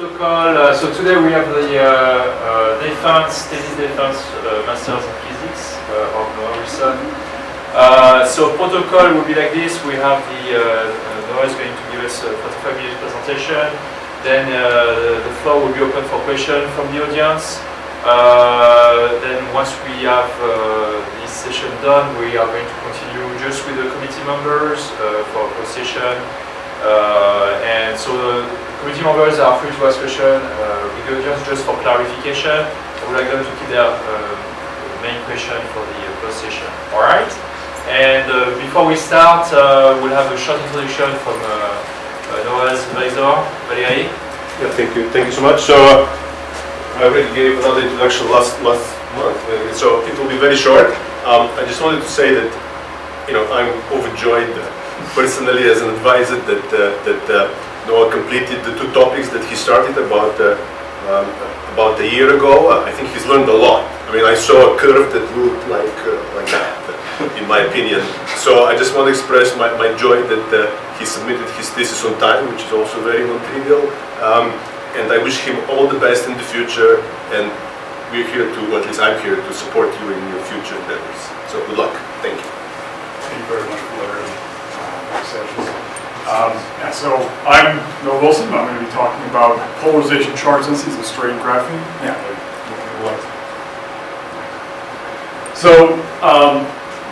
protocol. So today we have the thesis defense masters in physics of Morrison. So protocol will be like this. We have Noah is going to give us a 45-minute presentation. Then the floor will be open for questions from the audience. Then once we have this session done, we are going to continue just with the committee members for a session. And so the committee members are free to ask questions with the audience just for clarification. I would like them to keep their main question for the post session. All right? And before we start, we'll have a short introduction from Noah's advisor, Valeri. Yeah, thank you. Thank you so much. So I already gave another introduction last month, so it will be very short. I just wanted to say that I'm overjoyed personally as an advisor that Noah completed the 2 topics that he started about a year ago. I think he's learned a lot. I mean, I saw a curve that looked like that, in my opinion. So I just want to express my joy that he submitted his thesis on time, which is also very non-trivial. And I wish him all the best in the future. And we're here to, or at least I'm here to support you in your future endeavors. So good luck. Thank you. Thank you very much for the sessions. So I'm Noah Wilson. I'm going to be talking about polarization charge densities of strain graphene. So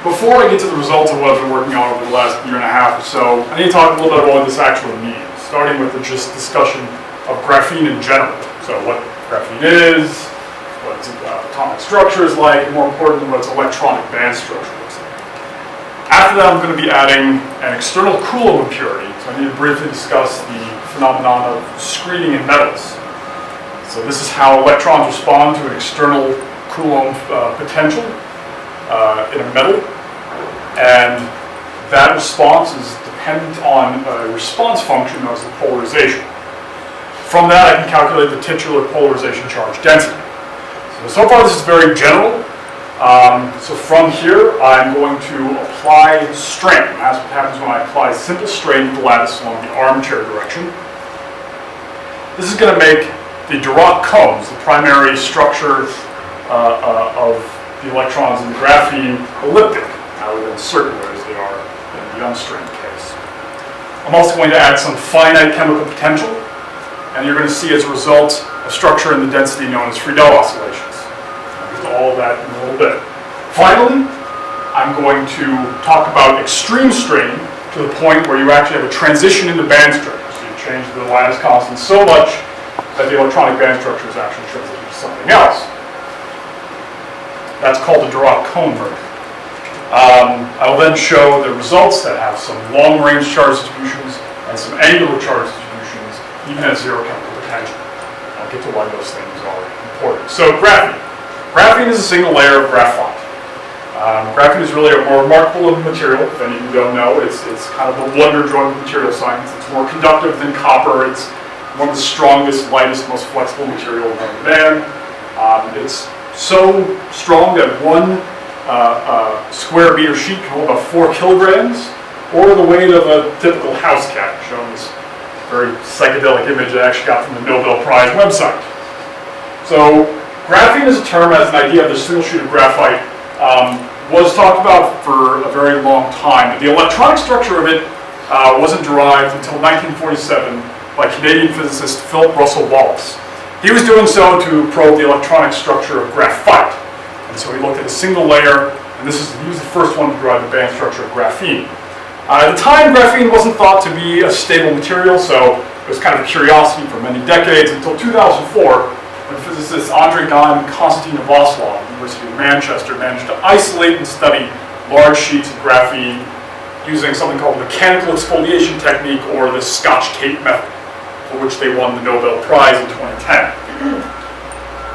before I get to the results of what I've been working on over the last year and a half or so, I need to talk a little bit about what this actually means, starting with the just discussion of graphene in general. So what graphene is, what its atomic structure is like, and more importantly, what its electronic band structure looks like. After that, I'm going to be adding an external Coulomb impurity. So I need to briefly discuss the phenomenon of screening in metals. So this is how electrons respond to an external Coulomb potential in a metal. And that response is dependent on a response function known as the polarization. From that, I can calculate the titular polarization charge density. So far, this is very general. So from here, I'm going to apply strain. That's what happens when I apply simple strain to the lattice along the armchair direction. This is going to make the Dirac cones, the primary structure of the electrons in the graphene, elliptic, rather than circular as they are in the unstrained case. I'm also going to add some finite chemical potential, and you're going to see as a result a structure in the density known as Friedel oscillations. I'll get to all of that in a little bit. Finally, I'm going to talk about extreme strain to the point where you actually have a transition in the band structure. So you change the lattice constant so much that the electronic band structure is actually transitioned to something else. That's called the Dirac cone merger. I will then show the results that have some long-range charge distributions and some angular charge distributions, even at zero chemical potential. I'll get to why those things are important. So graphene. Graphene is a single layer of graphite. Graphene is really a more remarkable material. If any of you don't know, it's kind of the wonder drug of material science. It's more conductive than copper. It's one of the strongest, lightest, most flexible material known to man. It's so strong that 1 square meter sheet can hold about 4 kilograms, or the weight of a typical house cat, shown this very psychedelic image I actually got from the Nobel Prize website. So graphene as a term, as an idea of the single sheet of graphite, was talked about for a very long time. But the electronic structure of it wasn't derived until 1947 by Canadian physicist Philip Russell Wallace. He was doing so to probe the electronic structure of graphite. And so he looked at a single layer, and he was the first one to derive the band structure of graphene. At the time, graphene wasn't thought to be a stable material, so it was kind of a curiosity for many decades, until 2004, when physicists Andrei Gane and Konstantin Novoselov at the University of Manchester managed to isolate and study large sheets of graphene using something called the mechanical exfoliation technique, or the Scotch tape method, for which they won the Nobel Prize in 2010.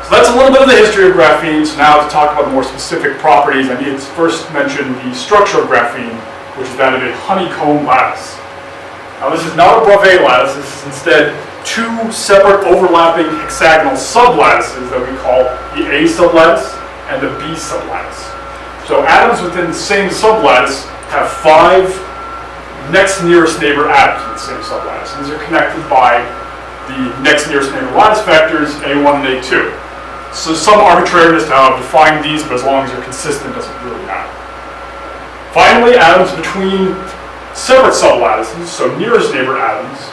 So that's a little bit of the history of graphene. So now to talk about more specific properties, I need to first mention the structure of graphene, which is that of a honeycomb lattice. Now this is not a Bravais lattice, this is instead 2 separate overlapping hexagonal sublattices that we call the A sublattice and the B sublattice. So atoms within the same sublattice have 5 next nearest neighbor atoms in the same sublattice. And these are connected by the next nearest neighbor lattice vectors, A1 and A2. So some arbitrariness to how I've defined these, but as long as they're consistent, it doesn't really matter. Finally, atoms between separate sublattices, so nearest neighbor atoms,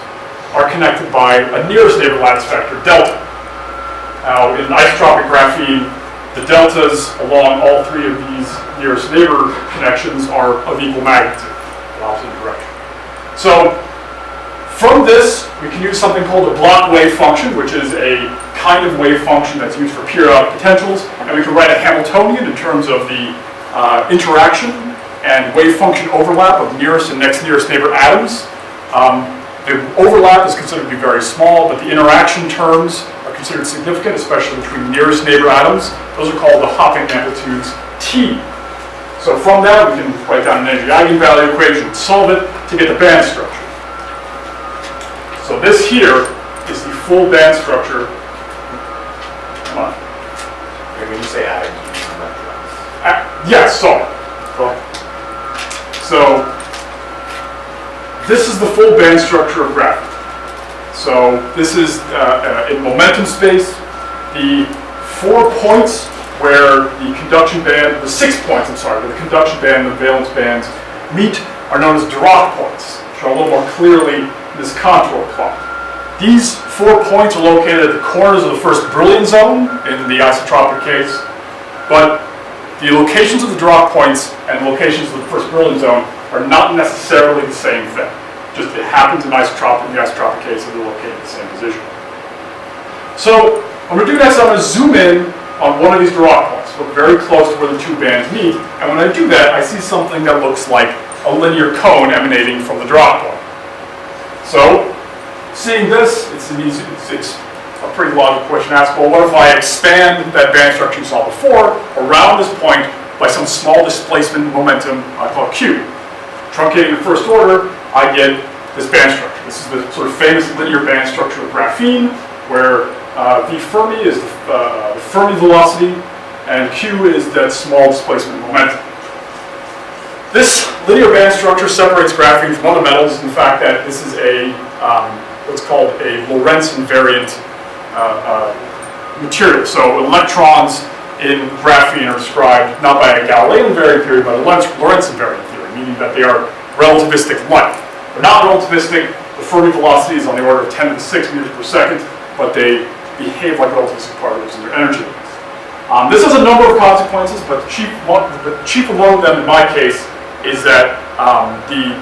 are connected by a nearest neighbor lattice vector, delta. Now, in isotropic graphene, the deltas along all three of these nearest neighbor connections are of equal magnitude, the opposite direction. So, from this, we can use something called a block wave function, which is a kind of wave function that's used for periodic potentials, and we can write a Hamiltonian in terms of the interaction and wave function overlap of nearest and next nearest neighbor atoms. The overlap is considered to be very small, but the interaction terms are considered significant, especially between nearest neighbor atoms. Those are called the hopping amplitudes T. So from that, we can write down an energy eigenvalue equation and solve it to get the band structure. So this here is the full band structure. Come on. When you say atoms, you mean electrons. Yes, so this is the full band structure of graphene. So this is in momentum space. The 4 points where the conduction band, the 6 points, I'm sorry, where the conduction band and the valence bands meet are known as Dirac points, shown a little more clearly in this contour plot. These 4 points are located at the corners of the first Brillouin zone in the isotropic case, but the locations of the Dirac points and locations of the first Brillouin zone are not necessarily the same thing. Just it happens in the isotropic case that they're located in the same position. So what I'm going to do next, I'm going to zoom in on one of these Dirac points, look very close to where the two bands meet, and when I do that, I see something that looks like a linear cone emanating from the Dirac point. So, seeing this, it's a pretty logical question to ask, well, what if I expand that band structure you saw before around this point by some small displacement momentum I call Q? Truncating the first order, I get this band structure. This is the sort of famous linear band structure of graphene, where V Fermi is the Fermi velocity, and Q is that small displacement momentum. This linear band structure separates graphene from other metals in the fact that this is a what's called a Lorentz invariant material. So electrons in graphene are described not by a Galilean invariant theory, but a Lorentz invariant theory, meaning that they are relativistic light. They're not relativistic. The Fermi velocity is on the order of 10 to the 6 meters per second, but they behave like relativistic particles in their energy limits. This has a number of consequences, but the chief among them in my case is that the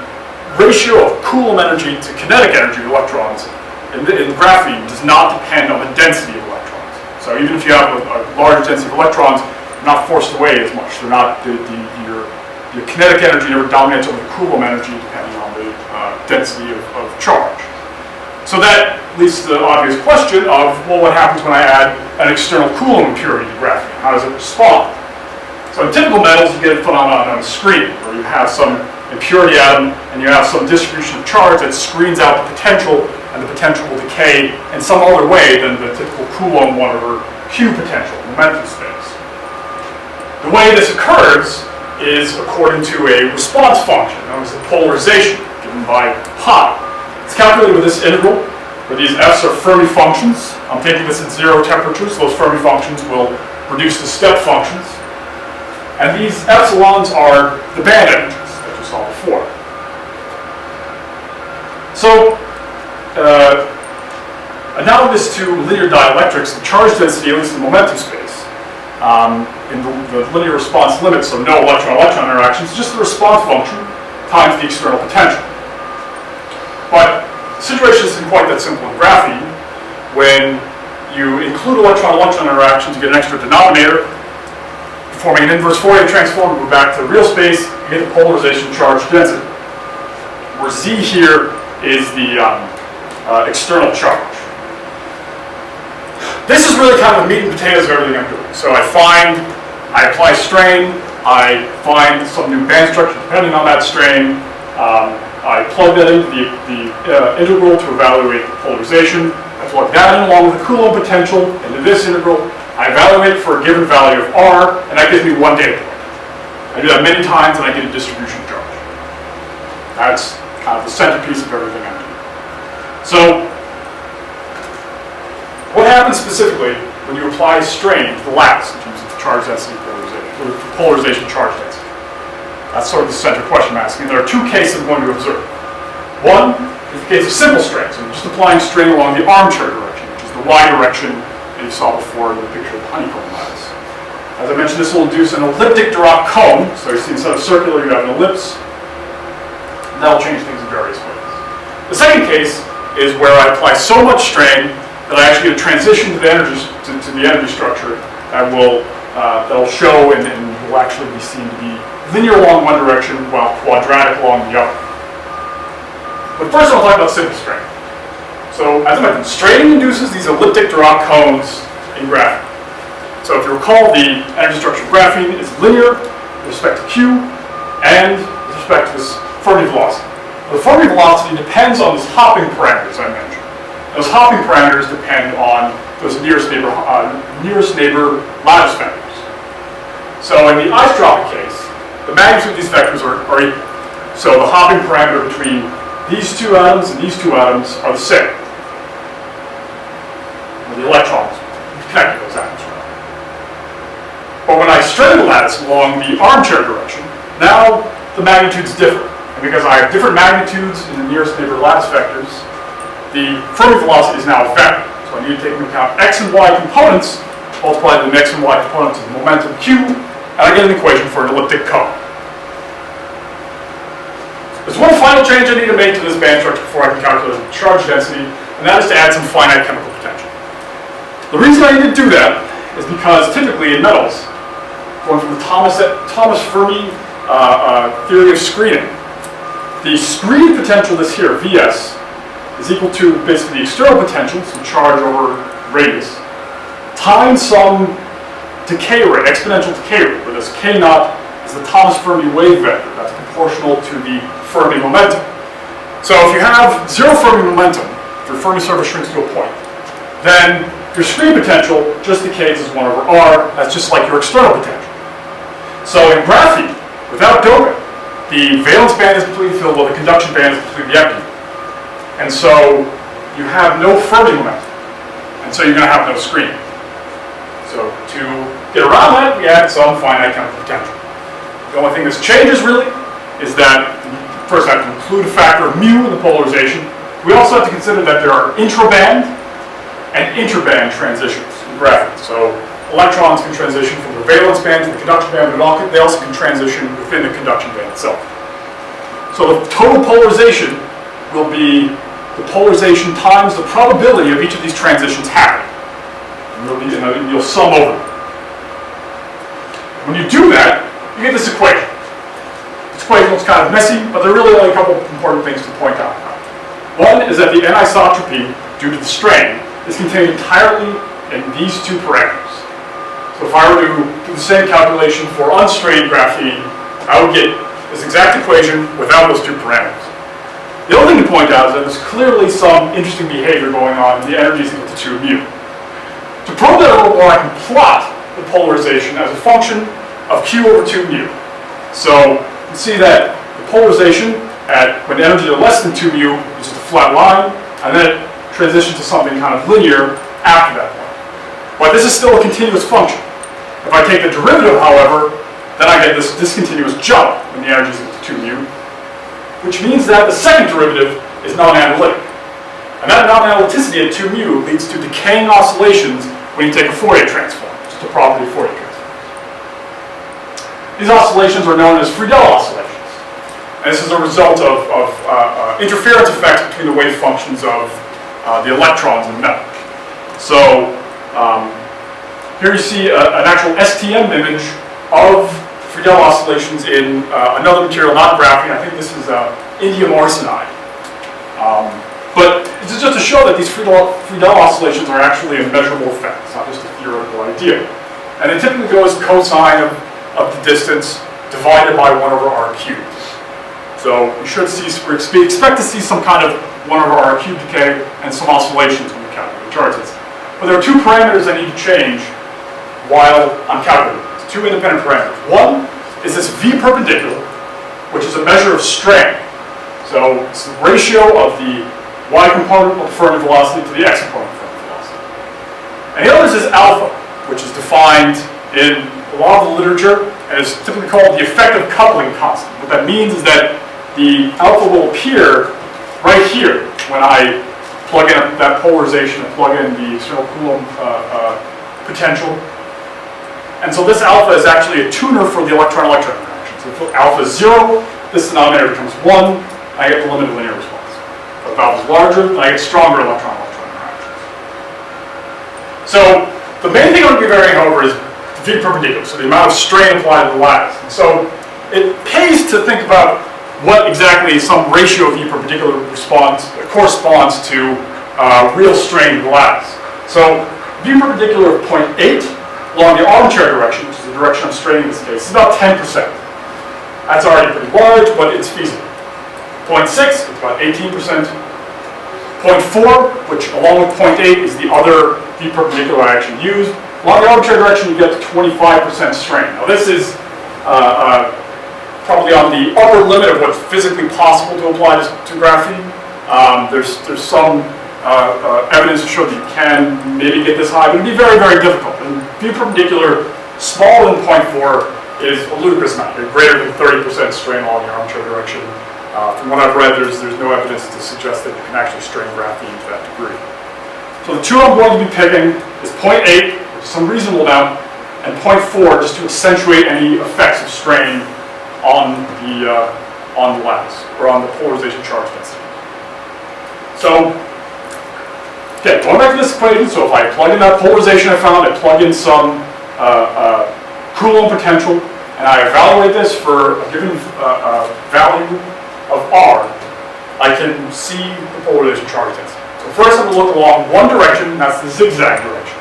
ratio of Coulomb energy to kinetic energy of electrons in graphene does not depend on the density of electrons. So even if you have a large density of electrons, they're not forced away as much. They're not your kinetic energy never dominates over the Coulomb energy depending on the density of charge. So that leads to the obvious question of, well, what happens when I add an external Coulomb impurity to graphene? How does it respond? So in typical metals, you get a phenomenon on a screen, where you have some impurity atom and you have some distribution of charge that screens out the potential, and the potential will decay in some other way than the typical Coulomb 1 over Q potential, momentum space. The way this occurs is according to a response function, known as the polarization, given by pi. It's calculated with this integral, where these f's are Fermi functions. I'm taking this at 0 temperatures. Those Fermi functions will reduce to step functions. And these epsilons are the band energies that you saw before. So, analogous to linear dielectrics, the charge density, at least in momentum space, in the linear response limit, so no electron-electron interactions, just the response function times the external potential. But the situation isn't quite that simple in graphene. When you include electron-electron interactions, you get an extra denominator. Performing an inverse Fourier transform, we go back to the real space, you get the polarization charge density, where Z here is the external charge. This is really kind of the meat and potatoes of everything I'm doing. So I apply strain, I find some new band structure depending on that strain, I plug that into the integral to evaluate the polarization. I plug that in along with the Coulomb potential into this integral. I evaluate it for a given value of R, and that gives me one data point. I do that many times, and I get a distribution charge. That's kind of the centerpiece of everything I'm doing. So happens specifically when you apply strain to the lattice in terms of charge density polarization, or polarization charge density? That's sort of the central question I'm asking. There are two cases I'm going to observe. One is the case of simple strain, so I'm just applying strain along the armchair direction, which is the y direction that you saw before in the picture of the honeycomb lattice. As I mentioned, this will induce an elliptic Dirac cone, so you see instead of circular you have an ellipse, and that will change things in various ways. The second case is where I apply so much strain that I actually get a transition to the energy structure that will show and will actually be seen to be linear along one direction while quadratic along the other. But first I'll talk about simple strain. So as I mentioned, strain induces these elliptic Dirac cones in graphene. So if you recall, the energy structure of graphene is linear with respect to Q and with respect to this Fermi velocity. The Fermi velocity depends on these hopping parameters I mentioned. Those hopping parameters depend on those nearest neighbor lattice vectors. So in the isotropic case, the magnitude of these vectors are equal. So the hopping parameter between these two atoms and these two atoms are the same. The electrons connecting those atoms. But when I strain the lattice along the armchair direction, now the magnitudes differ. And because I have different magnitudes in the nearest neighbor lattice vectors, the Fermi velocity is now a vector. So I need to take into account x and y components, multiply the x and y components of the momentum q, and I get an equation for an elliptic cone. There's one final change I need to make to this band structure before I can calculate the charge density, and that is to add some finite chemical potential. The reason I need to do that is because typically in metals, going from the Thomas Fermi theory of screening, the screen potential that's here, Vs, is equal to basically the external potential, so charge over radius, times some decay rate, exponential decay rate, where this k naught is the Thomas Fermi wave vector. That's proportional to the Fermi momentum. So if you have zero Fermi momentum, if your Fermi surface shrinks to a point, then your screen potential just decays as 1 over r. That's just like your external potential. So in graphene, without doping, the valence band is completely filled while the conduction band is completely empty. And so you have no Fermi momentum. And so you're going to have no screen. So to get around that, we add some finite chemical potential. The only thing that changes really is that first I have to include a factor of mu in the polarization. We also have to consider that there are intraband and interband transitions in graphene. So electrons can transition from the valence band to the conduction band, but they also can transition within the conduction band itself. So the total polarization will be the polarization times the probability of each of these transitions happening. And you'll sum over them. When you do that, you get this equation. This equation looks kind of messy, but there are really only a couple important things to point out. One is that the anisotropy, due to the strain, is contained entirely in these two parameters. So if I were to do the same calculation for unstrained graphene, I would get this exact equation without those two parameters. The other thing to point out is that there's clearly some interesting behavior going on. The energy is equal to 2 mu. To probe that a little more, I can plot the polarization as a function of q over 2 mu. So you can see that the polarization when the energy is less than 2 mu is just a flat line, and then it transitions to something kind of linear after that point. But this is still a continuous function. If I take the derivative, however, then I get this discontinuous jump when the energy is equal to 2 mu, which means that the second derivative is non-analytic. And that non-analyticity at 2 mu leads to decaying oscillations when you take a Fourier transform, just a property of Fourier transforms. These oscillations are known as Friedel oscillations. And this is a result of interference effects between the wave functions of the electrons in metal. So here you see an actual STM image of Friedel oscillations in another material, not graphene. I think this is indium arsenide. But it's just to show that these Friedel oscillations are actually a measurable effect. It's not just a theoretical idea. And it typically goes cosine of the distance divided by 1 over r cubed. So we expect to see some kind of 1 over r cubed decay and some oscillations when we calculate charges. But there are two parameters I need to change while I'm calculating. It's two independent parameters. One is this v perpendicular, which is a measure of strain. So it's the ratio of the y component of the Fermi velocity to the x component of the Fermi velocity. And the other is alpha, which is defined in a lot of the literature as typically called the effective coupling constant. What that means is that the alpha will appear right here when I plug in that polarization and plug in the external Coulomb potential. And so this alpha is actually a tuner for the electron-electron interaction. So if alpha is 0, this denominator becomes 1, I get the limited linear response. If alpha is larger, then I get stronger electron-electron interactions. So the main thing I'm going to be varying over is V perpendicular, so the amount of strain applied to the lattice. And so it pays to think about what exactly some ratio of V perpendicular corresponds to real strain of the lattice. So V perpendicular of 0.8 along the arbitrary direction, which is the direction I'm straining in this case, is about 10%. That's already pretty large, but it's feasible. 0.6, it's about 18%. 0.4, which along with 0.8 is the other V perpendicular I actually used. Along the arbitrary direction, you get to 25% strain. Now this is probably on the upper limit of what's physically possible to apply to graphene. There's some evidence to show that you can maybe get this high, but it'd be very, very difficult. And V perpendicular smaller than 0.4 is a ludicrous amount. You're greater than 30% strain along the arbitrary direction. From what I've read, there's no evidence to suggest that you can actually strain graphene to that degree. So the two I'm going to be picking is 0.8, which is some reasonable amount, and 0.4, just to accentuate any effects of strain on the lattice, or on the polarization charge density. So, okay, going back to this equation, so if I plug in that polarization I found, I plug in some Coulomb potential, and I evaluate this for a given value of R, I can see the polarization charge density. So first I'm going to look along one direction, and that's the zigzag direction.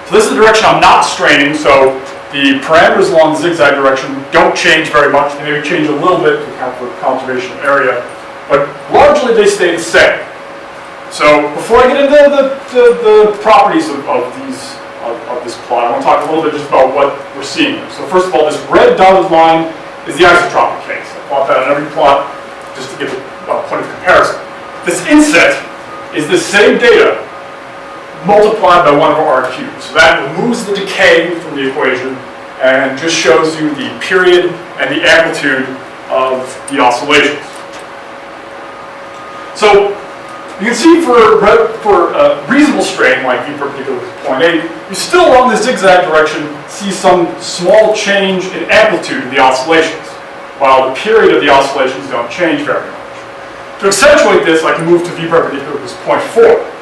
So this is the direction I'm not straining, so the parameters along the zigzag direction don't change very much. They maybe change a little bit to account for conservation of area, but largely they stay the same. So before I get into the properties of this plot, I want to talk a little bit just about what we're seeing here. So first of all, this red dotted line is the isotropic case. I plot that on every plot just to give a point of comparison. This inset is the same data multiplied by 1 over R cubed. So that removes the decay from the equation and just shows you the period and the amplitude of the oscillations. So you can see for reasonable strain, like V perpendicular to 0.8, you still along the zigzag direction see some small change in amplitude of the oscillations, while the period of the oscillations don't change very much. To accentuate this, I can move to V perpendicular to 0.4.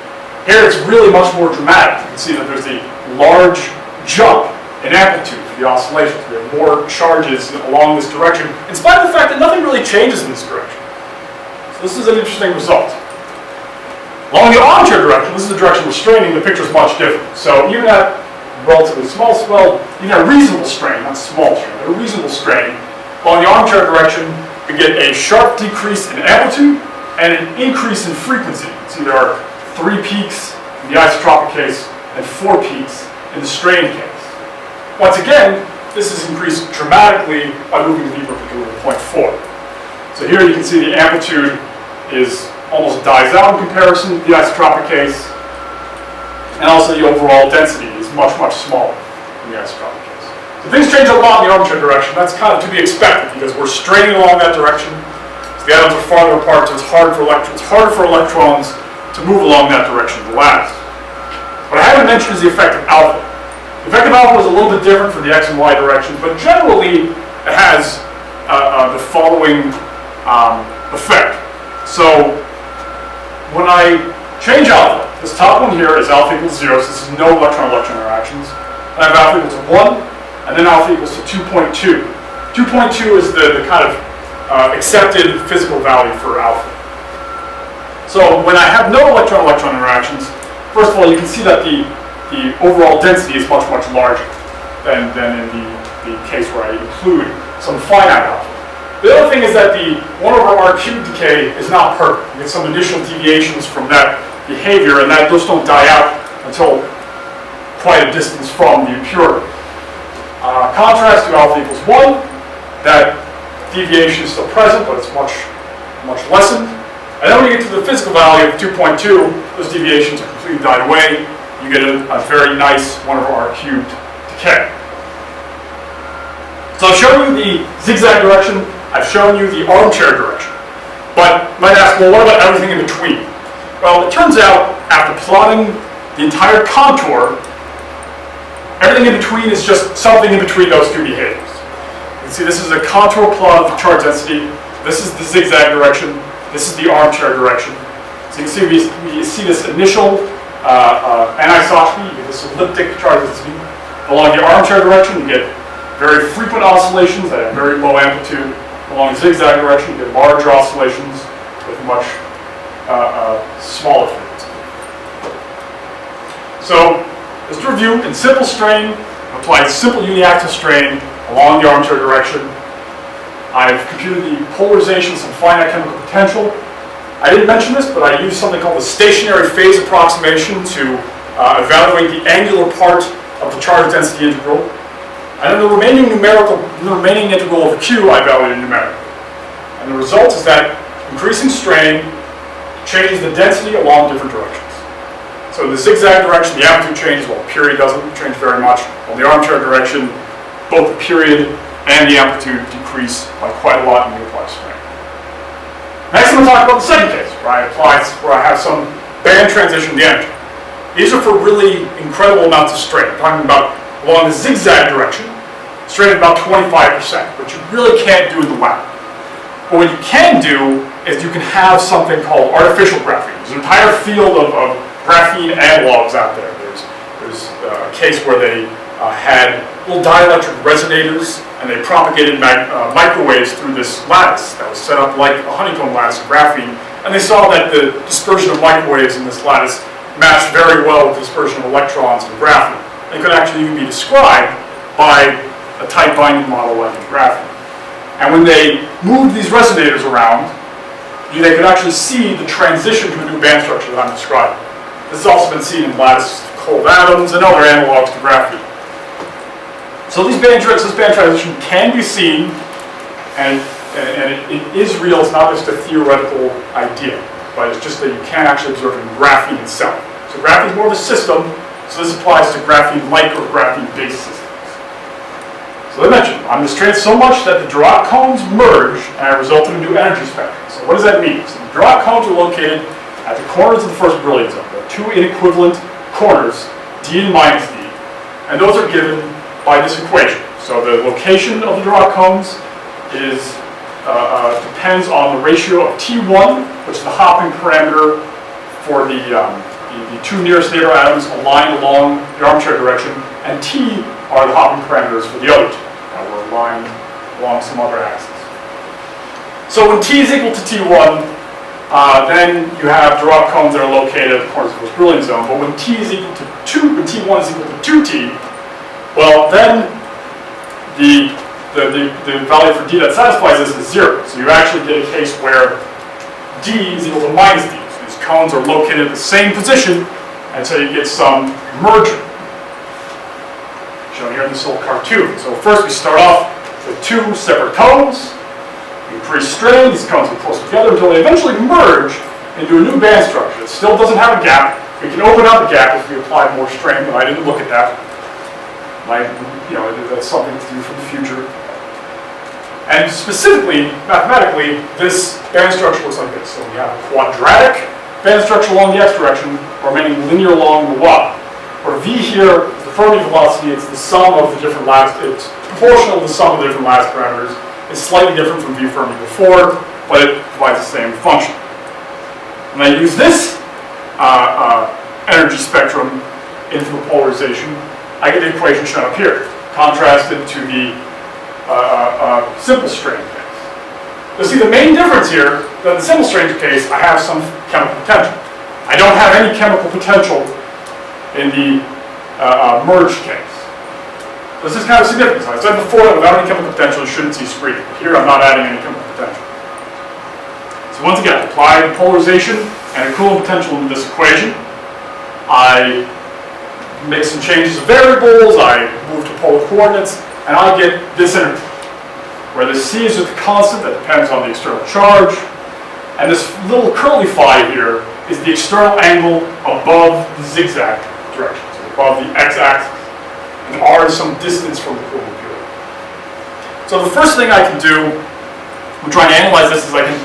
Here it's really much more dramatic. You can see that there's a large jump in amplitude for the oscillations. We have more charges along this direction, in spite of the fact that nothing really changes in this direction. So this is an interesting result. Along the arbitrary direction, this is the direction we're straining, the picture is much different. So even at relatively small, well, even at reasonable strain, not small strain, but a reasonable strain, along the arbitrary direction, we get a sharp decrease in amplitude and an increase in frequency. See, there are 3 peaks in the isotropic case and 4 peaks in the strain case. Once again, this is increased dramatically by moving the V perpendicular to 0.4. So here you can see the amplitude is almost dies out in comparison to the isotropic case, and also the overall density is much, much smaller in the isotropic case. So things change a lot in the arbitrary direction. That's kind of to be expected because we're straining along that direction. So the atoms are farther apart, so it's harder for electrons to move along that direction of the lattice. What I haven't mentioned is the effect of alpha. The effect of alpha is a little bit different for the x and y directions, but generally it has the following effect. So when I change alpha, this top one here is alpha equals 0, so this is no electron-electron interactions. And I have alpha equals to 1, and then alpha equals to 2.2. 2.2 is the kind of accepted physical value for alpha. So when I have no electron-electron interactions, first of all, you can see that the overall density is much, much larger than in the case where I include some finite alpha. The other thing is that the 1 over R cubed decay is not perfect. You get some initial deviations from that behavior, and those don't die out until quite a distance from the impurity. Contrast to alpha equals 1, that deviation is still present, but it's much, much lessened. And then when you get to the physical value of 2.2, those deviations are completely died away. The you get a very nice 1/r cubed decay. So I've shown you the zigzag direction, I've shown you the armchair direction. But you might ask, well, what about everything in between? Well, it turns out, after plotting the entire contour, everything in between is just something in between those two behaviors. You can see this is a contour plot of the charge density, this is the zigzag direction, this is the armchair direction. So you can see we see this initial anisotropy, you get this elliptic charge density. Along the armchair direction, you get very frequent oscillations at a very low amplitude. Along the zigzag direction, you get larger oscillations with much smaller frequency. So, just to review, in simple strain, applied simple uniaxial strain along the armchair direction. I've computed the polarization, some finite chemical potential. I didn't mention this, but I used something called the stationary phase approximation to evaluate the angular part of the charge density integral. And then the remaining integral over Q I evaluated numerically. And the result is that increasing strain changes the density along different directions. So in the zigzag direction, the amplitude changes, while the period doesn't change very much. On the armchair direction, both the period and the amplitude decrease by quite a lot when you apply strain. Next, I'm going to talk about the second case, where I have some band transition in the energy. These are for really incredible amounts of strain. I'm talking about along the zigzag direction, strain at about 25%, which you really can't do in the lab. But what you can do is you can have something called artificial graphene. There's an entire field of graphene analogs out there. There's a case where they had little dielectric resonators, and they propagated microwaves through this lattice that was set up like a honeycomb lattice of graphene, and they saw that the dispersion of microwaves in this lattice matched very well with the dispersion of electrons in graphene. It could actually even be described by a tight binding model like in graphene. And when they moved these resonators around, they could actually see the transition to a new band structure that I'm describing. This has also been seen in lattice cold atoms and other analogs to graphene. So this band transition can be seen, and it is real. It's not just a theoretical idea, but it's just that you can actually observe in graphene itself. So graphene is more of a system, so this applies to graphene-like or graphene-based systems. So as I mentioned, I'm constrained so much that the Dirac cones merge and result in a new energy spectrum. So what does that mean? So the Dirac cones are located at the corners of the first Brillouin zone. There are two inequivalent corners, d and minus d, and those are given by this equation. So the location of the Dirac cones depends on the ratio of T1, which is the hopping parameter for the two nearest neighbor atoms aligned along the armchair direction, and T are the hopping parameters for the other two that were aligned along some other axis. So when T is equal to T1, then you have Dirac cones that are located at the corners of the Brillouin zone. But when T is equal to 2, when T1 is equal to 2T, well, then the value for D that satisfies this is 0. So you actually get a case where D is equal to minus D. So these cones are located at the same position, and so you get some merger, shown here in this little cartoon. So first we start off with two separate cones. We increase strain, these cones get closer together until they eventually merge into a new band structure. It still doesn't have a gap. We can open up a gap if we apply more strain, but I didn't look at that. That's something to do for the future. And specifically, mathematically, this band structure looks like this. So we have a quadratic band structure along the x direction, remaining linear along the y. Where v here is the Fermi velocity, it's the sum of the different lattice, it's proportional to the sum of the different lattice parameters. It's slightly different from v Fermi before, but it provides the same function. When I use this energy spectrum into the polarization, I get the equation shown up here, contrasted to the simple strain case. You'll see the main difference here, that in the simple strain case, I have some chemical potential. I don't have any chemical potential in the merged case. This is kind of significant. I said before that without any chemical potential, you shouldn't see screening. Here, I'm not adding any chemical potential. So once again, I apply polarization and a Coulomb potential into this equation. I make some changes of variables, I move to polar coordinates, and I get this interval, where the C is just a constant that depends on the external charge, and this little curly phi here is the external angle above the zigzag direction. above the x-axis, and r is some distance from the Coulomb impurity. So the first thing I can do, I'm trying to analyze this, is I can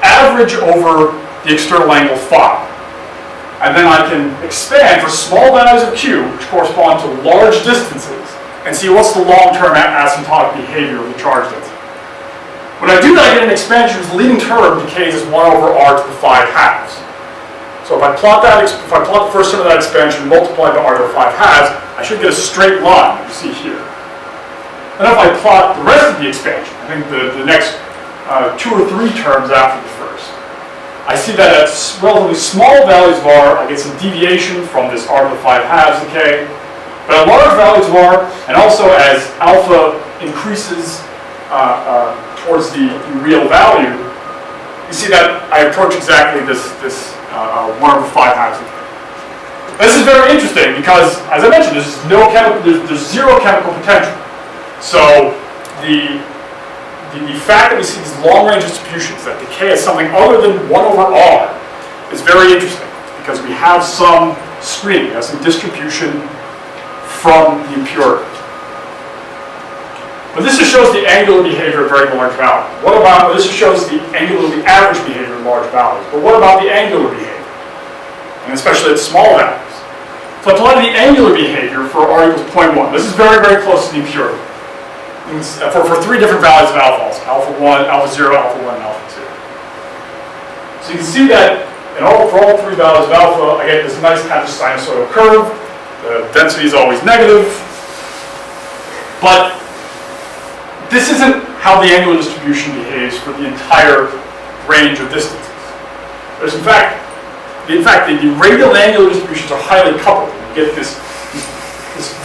average over the external angle phi. And then I can expand for small values of q, which correspond to large distances, and see what's the long-term asymptotic behavior of the charge density. When I do that, I get an expansion whose leading term decays as 1 over r to the 5 halves. So if I plot the first term of that expansion multiplied by r to the 5 halves, I should get a straight line, that you see here. And if I plot the rest of the expansion, I think the next 2 or 3 terms after the first, I see that at relatively small values of r, I get some deviation from this r to the 5 halves decay. But at large values of r, and also as alpha increases towards the real value, you see that I approach exactly this 1 over 5 halves decay. This is very interesting because, as I mentioned, there's zero chemical potential. So the fact that we see these long-range distributions that decay as something other than 1 over r is very interesting because we have some screening, we have some distribution from the impurity. But this just shows the angular behavior at very large values. This just shows the average behavior at large values. But what about the angular behavior? And especially at small values. So I plotted the angular behavior for r equals 0.1. This is very, very close to the impurity. For 3 different values of alpha also. Alpha 1, alpha 0, alpha 1, and alpha 2. So you can see that for all 3 values of alpha, I get this nice kind of sinusoidal curve. The density is always negative. But this isn't how the angular distribution behaves for the entire range of distances. There's in fact, the radial and angular distributions are highly coupled. You get this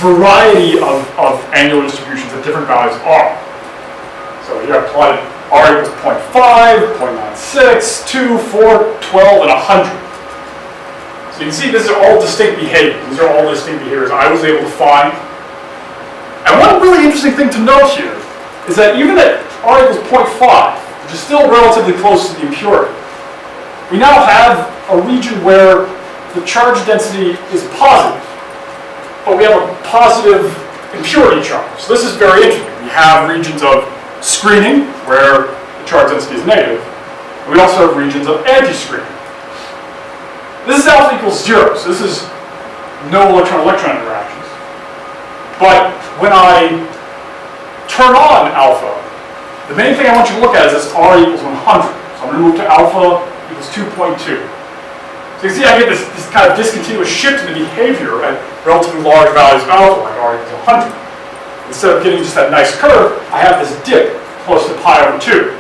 variety of angular distributions at different values of r. So here I've plotted r equals 0.5, 0.96, 2, 4, 12, and 100. So you can see these are all distinct behaviors. These are all distinct behaviors I was able to find. And one really interesting thing to note here is that even at r equals 0.5, which is still relatively close to the impurity, we now have a region where the charge density is positive. But we have a positive impurity charge. So this is very interesting. We have regions of screening, where the charge density is negative. And we also have regions of anti-screening. This is alpha equals 0, so this is no electron-electron interactions. But when I turn on alpha, the main thing I want you to look at is this r equals 100. So I'm going to move to alpha equals 2.2. So you can see I get this kind of discontinuous shift in the behavior at relatively large values of alpha, like r equals 100. Instead of getting just that nice curve, I have this dip close to pi over 2.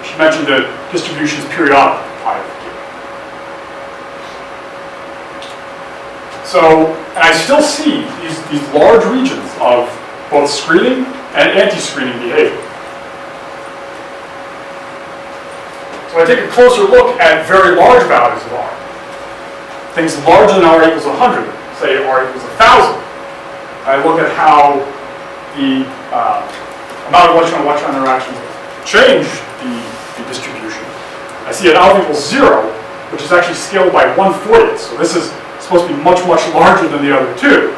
She mentioned the distribution is periodic, pi over 2. So, and I still see these large regions of both screening and anti-screening behavior. So I take a closer look at very large values of r. Things larger than r equals 100, say r equals 1,000. I look at how the amount of electron-electron interactions change the distribution. I see at alpha equals 0, which is actually scaled by 1/40. So this is supposed to be much, much larger than the other two.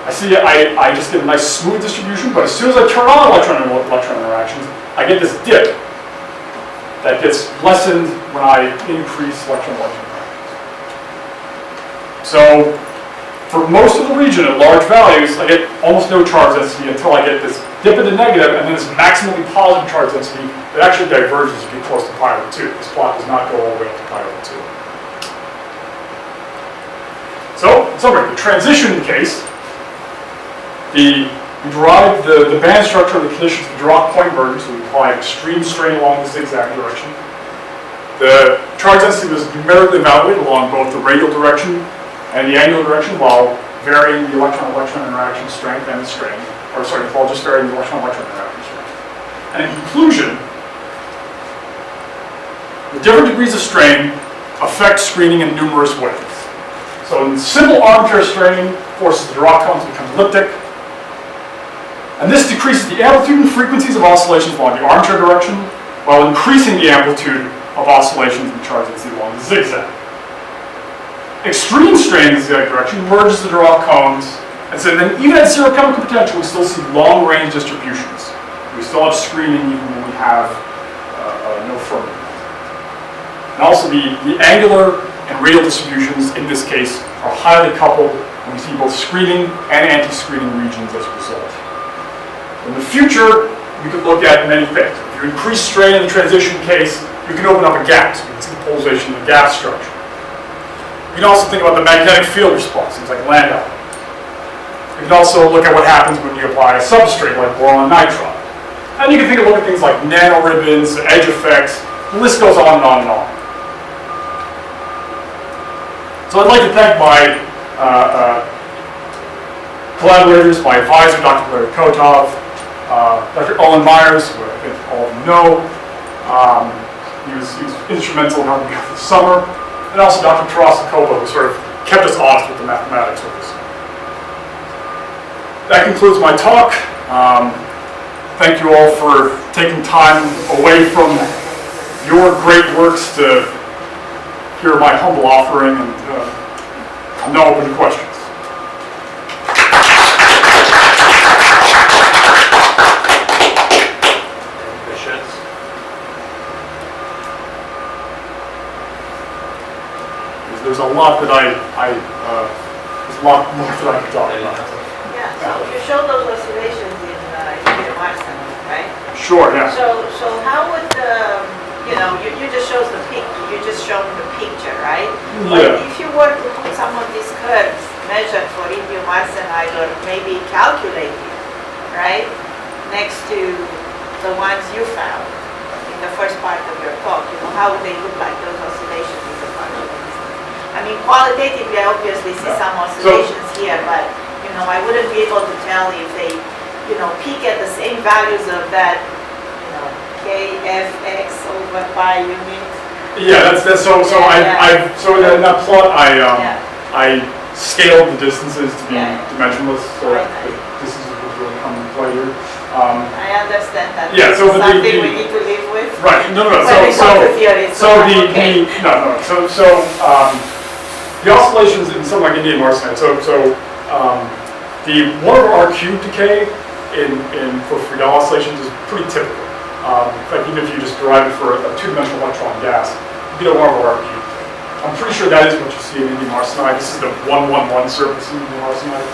I see I just get a nice smooth distribution, but as soon as I turn on electron-electron interactions, I get this dip that gets lessened when I increase electron-electron interactions. So for most of the region at large values, I get almost no charge density until I get this dip into negative and then this maximally positive charge density that actually diverges as you get close to pi over 2. This plot does not go all the way up to pi over 2. So, in summary, the transition case, we derived the band structure of the conditions of the Dirac point inversion, so we applied extreme strain along the Zig Zag direction. The charge density was numerically evaluated along both the radial direction and the angular direction while varying the electron-electron interaction strength and the strain. While just varying the electron-electron interaction strength. And in conclusion, the different degrees of strain affect screening in numerous ways. So in simple armchair strain, forces the Dirac cones to become elliptic. And this decreases the amplitude and frequencies of oscillations along the armchair direction, while increasing the amplitude of oscillations and charge density along the zigzag. extreme strain in the Zig Zag direction merges the Dirac cones, and so then even at zero chemical potential, we still see long-range distributions. We still have screening even when we have no firmament. And also the angular and radial distributions in this case are highly coupled, and we see both screening and anti-screening regions as a result. In the future, we could look at many things. If you increase strain in the transition case, you can open up a gap, so you can see the polarization of the gap structure. You can also think about the magnetic field response, things like Landau. You can also look at what happens when you apply a substrate like boron nitride. And you can look at things like nanoribbons, edge effects, the list goes on and on and on. So I'd like to thank my collaborators, my advisor, Dr. Valeri Kotov, Dr. Owen Myers, who I think all of you know. He was instrumental in helping me out this summer. And also Dr. Tarasakova, who sort of kept us honest with the mathematics of this. That concludes my talk. Thank you all for taking time away from your great works to hear my humble offering, and I'm now open to questions. Questions? There's a lot that there's a lot more that I could talk about. Yeah, so you showed those oscillations in Marson, right? Sure, yeah. So how would you just shows the pic, you just shown the picture, right? Yeah. But if you were to put some of these curves measured for indium arsenide or maybe calculated, right, next to the ones you found in the first part of your talk, how would they look like, those oscillations in the part of the distance? I mean, qualitatively, I obviously see some oscillations here, but I wouldn't be able to tell if they, peak at the same values of that, KFX over pi unit. Yeah, that's so. So in that plot, I scaled the distances to be dimensionless, so that the distances would really come into play here. I understand that. Yeah, so something we need to live with. Right. No. The oscillations in something like indium arsenide. The 1 over R cubed decay for Friedel oscillations is pretty typical. In fact, even if you just derive it for a two-dimensional electron gas, you get a 1 over R cubed. I'm pretty sure that is what you see in indium arsenide. This is the 111 surface in indium arsenide,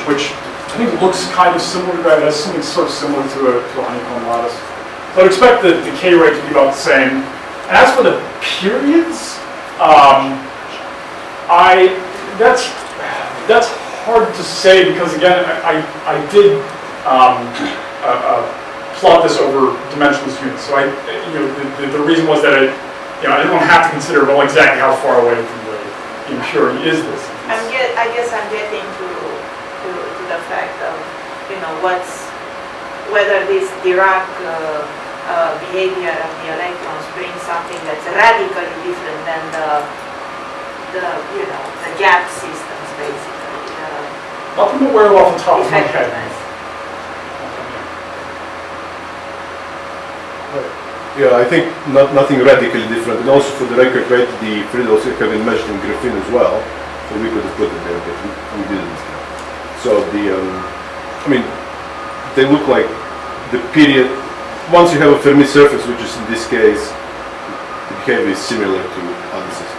which I think looks kind of similar to that. It has something sort of similar to a honeycomb lattice. So I'd expect the decay rate to be about the same. And as for the periods, that's hard to say because again, I did plot this over dimensionless units. So the reason was that I didn't want to have to consider exactly how far away from the impurity is this. I guess I'm getting to the fact of whether this Dirac behavior of the electrons brings something that's radically different than the gap systems basically. Not from aware off the top of my head. Yeah, I think nothing radically different. And also for the record, right, the Friedels have been measured in graphene as well, so we could have put it there, but we didn't. So they look like the period. Once you have a Fermi surface, which is in this case, the behavior is similar to other systems.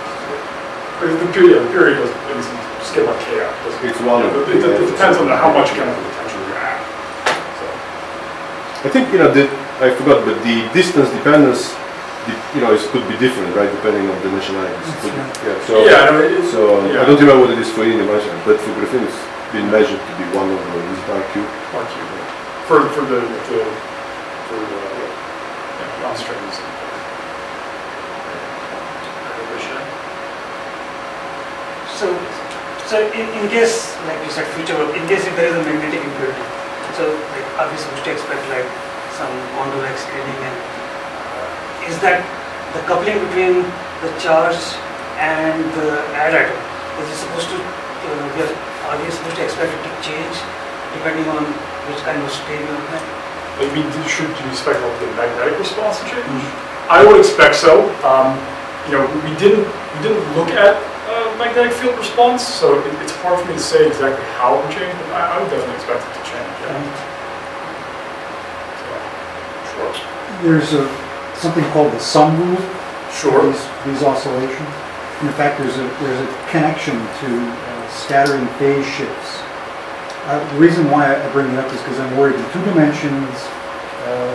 The period doesn't scale like K out. It's one. It depends on how much chemical potential you add. So. I think I forgot, but the distance dependence, could be different, right, depending on the nationalities. I don't remember what it is for indium arsenide, but for graphene it's been measured to be 1 over R cubed. R cubed. For the downstreams. So in case, like you said, future work, in case if there is a magnetic impurity, so obviously we should expect some quantum-like screening, and is that the coupling between the charge and the add atom? Is it supposed to? Are we supposed to expect it to change depending on which kind of state you're looking at? Should you expect the magnetic response to change? I would expect so. We didn't look at magnetic field response, so it's hard for me to say exactly how it would change, but I would definitely expect it to change, yeah. So, sure. There's something called the sum rule. Sure. These oscillations. In fact, there's a connection to scattering phase shifts. The reason why I bring it up is because I'm worried in 2 dimensions,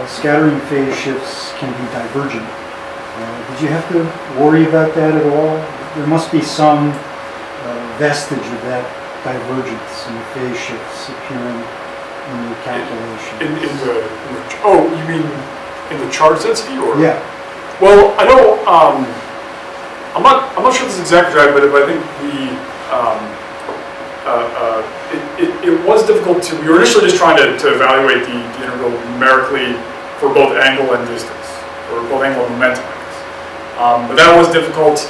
scattering phase shifts can be divergent. Did you have to worry about that at all? There must be some vestige of that divergence in the phase shifts appearing in the calculation. Oh, you mean in the charge density, or? Yeah. Well, I know. I'm not sure this is exactly right, but I think it was difficult to. We were initially just trying to evaluate the integral numerically for both angle and distance, or both angle and momentum. But that was difficult.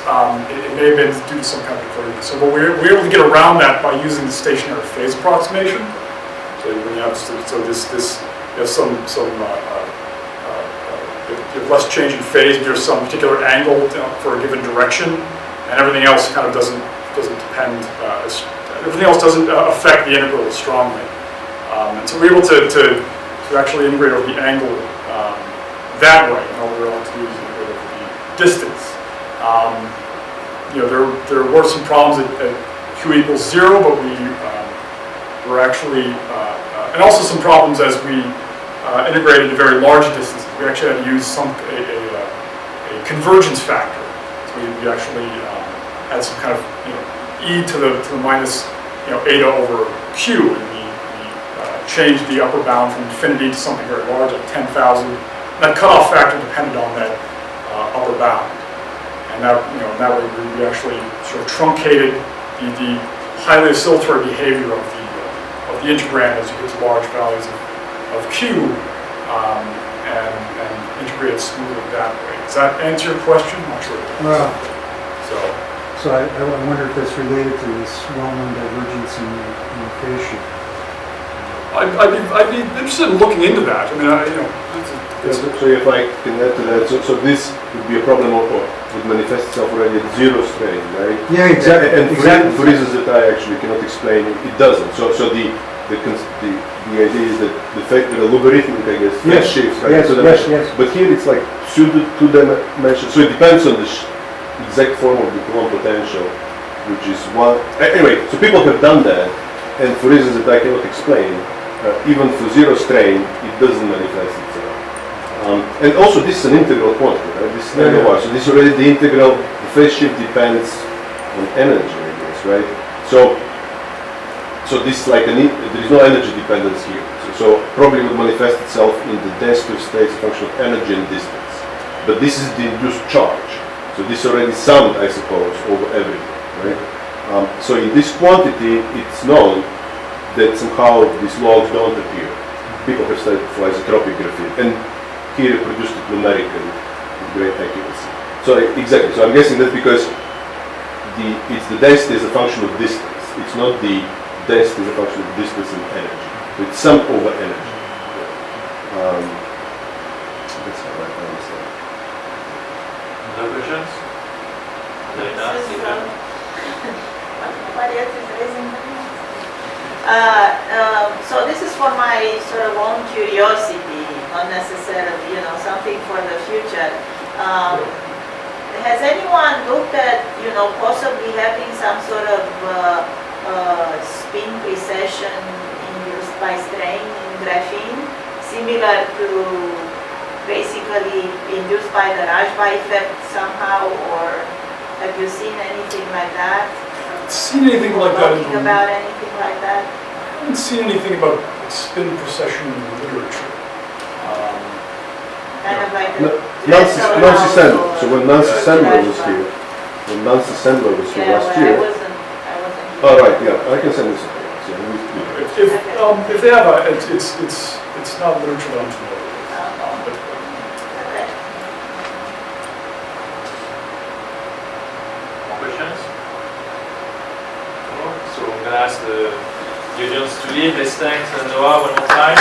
It may have been due to some kind of curvature. So, but we were able to get around that by using the stationary phase approximation. So when you have you have some you have less change in phase. There's some particular angle for a given direction, and everything else kind of doesn't depend. Everything else doesn't affect the integral as strongly. And so we're able to actually integrate over the angle that way. And all we're able to do is integrate over the distance. There were some problems at q equals 0, but we were actually, and also some problems as we integrated to very large distances. We actually had to use a convergence factor. So we actually had some kind of e to the minus eta over q, and we changed the upper bound from infinity to something very large, like 10,000. That cutoff factor depended on that upper bound, and that that way we actually sort of truncated the highly oscillatory behavior of the integrand as you get to large values of q, and integrate it smoothly that way. Does that answer your question? I'm not sure. Well, so I wonder if that's related to this well-known divergence in the phase shift. I'd be interested in looking into that. I mean, So if I can add to that, so this would be a problem or would manifest itself already at 0 strain, right? Yeah, exactly. And for reasons that I actually cannot explain, it doesn't. So the idea is that the fact that a logarithmic, I guess, phase shifts, right? Yes. But here it's like pseudo 2-dimensional. So it depends on the exact form of the Coulomb potential, which is one. Anyway, so people have done that, and for reasons that I cannot explain, even for 0 strain, it doesn't manifest itself. And also, this is an integral quantity, right? This is so this is already the integral. The phase shift depends on energy, I guess, right? So this is like there is no energy dependence here. So probably would manifest itself in the density of states, a function of energy and distance. But this is the induced charge. So this already summed, I suppose, over everything, right? So in this quantity, it's known that somehow these logs don't appear. People have studied for isotropic graphene, and here produced it numerically with great accuracy. So exactly. So I'm guessing that's because it's the density as a function of distance. It's not the density as a function of distance and energy. So it's sum over energy. That's how I understand. Other questions? Nobody else is raising their hand. So this is for my sort of own curiosity, not necessarily, something for the future. Has anyone looked at, possibly having some sort of spin precession induced by strain in graphene, similar to basically induced by the Rajba effect somehow, or have you seen anything like that? Seen anything like that? Talking about anything like that? I haven't seen anything about spin precession in the literature. Kind of like Nancy Sandler. So when Nancy Sandler was here, last year. I wasn't. Oh right, yeah, I can send this. If they have it's not literature that I'm familiar with. Okay. More questions? No? So I'm going to ask the audience to leave. Let's thank Noah one more time.